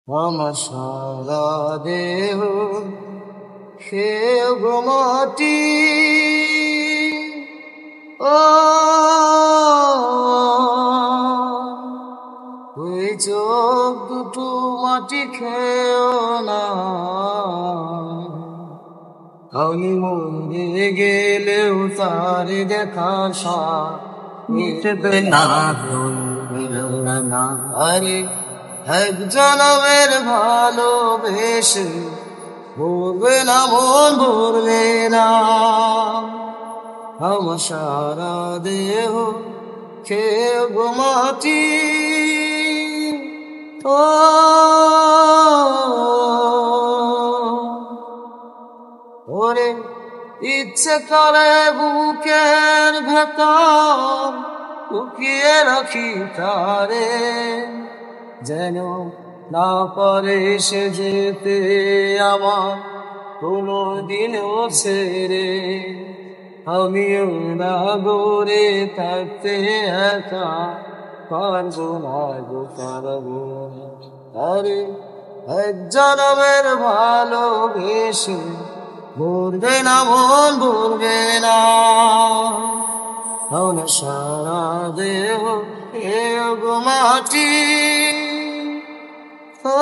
আমার সারা দেহ খেয়ে গো মাটি। ও ওই চোখ দুটো মাটি খেয়েও না, আমি মরে গেলেও তার দেখার স্বাদ মিটবে না, ভুলবে না। আরে এক জনমের ভালোবেসে ভুলবে না, মন ভুলবে না। আমার সারা দেহ খেয়ে গো মাটি। ও ওরে ইচ্ছে করে বুকের ভেতর লুকিয়ে রাখি তারে, যেন না পারে সে যেতে আমার কোনো দিনও ছেড়ে। আমিও না গড়ে থাকতে একা, পারবো না গো পারবো না। আরে এক জনমের ভালোবেসে ভুলবে না, মন ভুলবে না। আমার সারা দেহ এ গো মাটি। ও